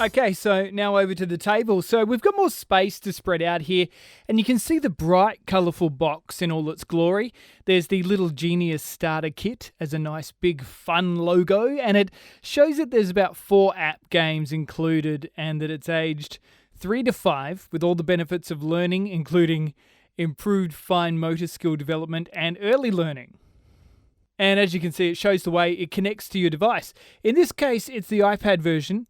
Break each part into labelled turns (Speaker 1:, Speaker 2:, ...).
Speaker 1: Okay, so now over to the table. So we've got more space to spread out here, and you can see the bright, colourful box in all its glory. There's the little Genius starter kit as a nice big fun logo, and it shows that there's about 4 app games included and that it's aged 3 to 5 with all the benefits of learning, including improved fine motor skill development and early learning. And as you can see, it shows the way it connects to your device. In this case, it's the iPad version.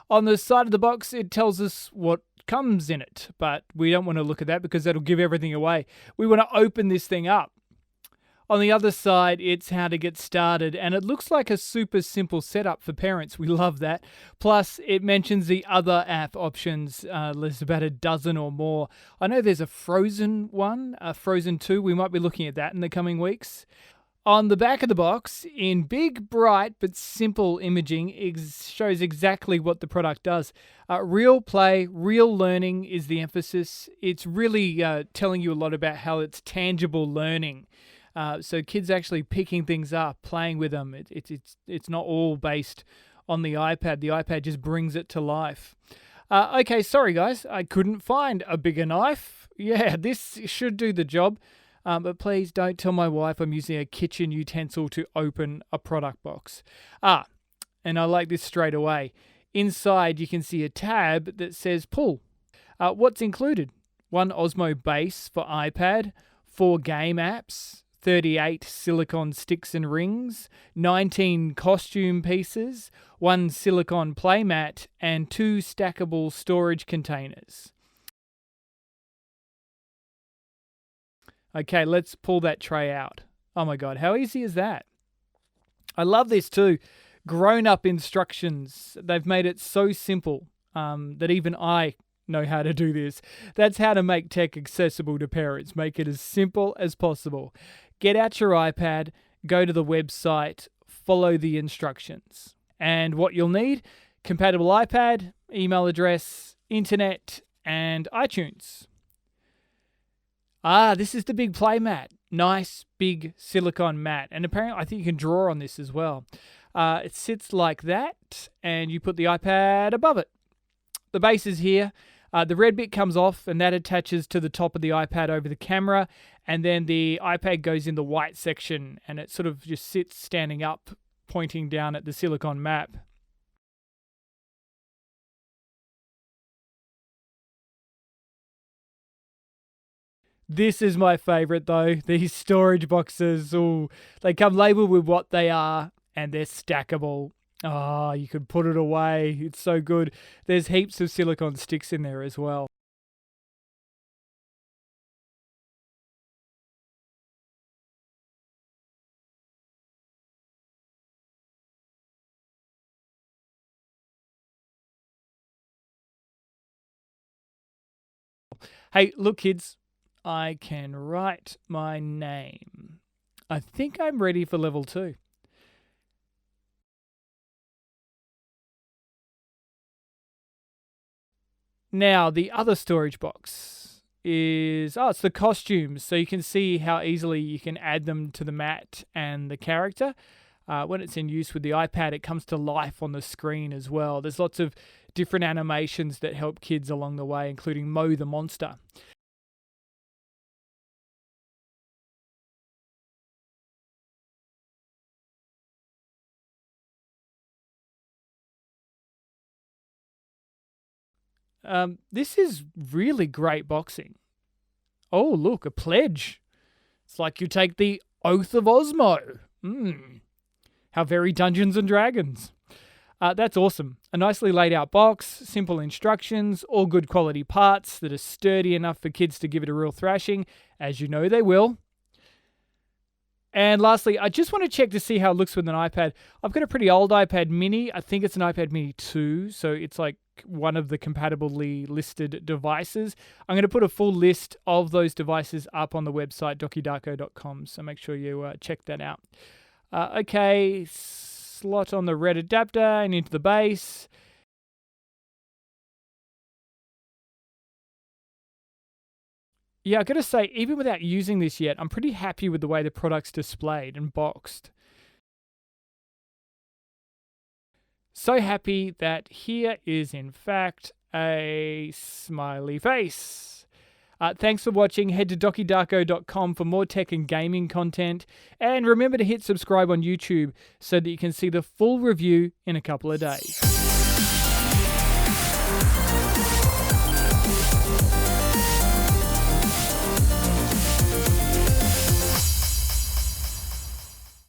Speaker 1: On the side of the box, it tells us what comes in it, but we don't want to look at that because that'll give everything away. We want to open this thing up. On the other side, it's how to get started, and it looks like a super simple setup for parents. We love that. Plus, it mentions the other app options. There's about a dozen or more. I know there's a Frozen one, a Frozen 2. We might be looking at that in the coming weeks. On the back of the box, in big, bright, but simple imaging, shows exactly what the product does. Real play, real learning is the emphasis. It's really telling you a lot about how it's tangible learning. So kids actually picking things up, playing with them. It's not all based on the iPad. The iPad just brings it to life. Okay, sorry guys, I couldn't find a bigger knife. Yeah, this should do the job. But please don't tell my wife I'm using a kitchen utensil to open a product box. And I like this straight away. Inside, you can see a tab that says pull. What's included? 1 OSMO base for iPad, 4 game apps, 38 silicone sticks and rings, 19 costume pieces, 1 silicone playmat, and 2 stackable storage containers. Okay, let's pull that tray out. Oh my God, how easy is that? I love this too. Grown-up instructions. They've made it so simple that even I know how to do this. That's how to make tech accessible to parents. Make it as simple as possible. Get out your iPad, go to the website, follow the instructions. And what you'll need, compatible iPad, email address, internet, and iTunes. This is the big play mat. Nice, big silicone mat. And apparently, I think you can draw on this as well. It sits like that, and you put the iPad above it. The base is here. The red bit comes off, and that attaches to the top of the iPad over the camera. And then the iPad goes in the white section, and it sort of just sits standing up, pointing down at the silicone map. This is my favorite though. These storage boxes, they come labeled with what they are and they're stackable. You could put it away. It's so good. There's heaps of silicone sticks in there as well. Hey, look kids, I can write my name. I think I'm ready for level 2. Now, the other storage box is, it's the costumes. So you can see how easily you can add them to the mat and the character. When it's in use with the iPad, it comes to life on the screen as well. There's lots of different animations that help kids along the way, including Mo the Monster. This is really great boxing. Oh, look, a pledge. It's like you take the Oath of OSMO. How very Dungeons and Dragons. That's awesome. A nicely laid out box, simple instructions, all good quality parts that are sturdy enough for kids to give it a real thrashing, as you know they will. And lastly, I just want to check to see how it looks with an iPad. I've got a pretty old iPad mini. I think it's an iPad mini 2, so it's like one of the compatibly listed devices. I'm going to put a full list of those devices up on the website, docudarko.com, so make sure you check that out. Okay, slot on the red adapter and into the base. Yeah, I've got to say, even without using this yet, I'm pretty happy with the way the product's displayed and boxed. So happy that here is in fact a smiley face. Thanks for watching. Head to dokidarko.com for more tech and gaming content. And remember to hit subscribe on YouTube so that you can see the full review in a couple of days.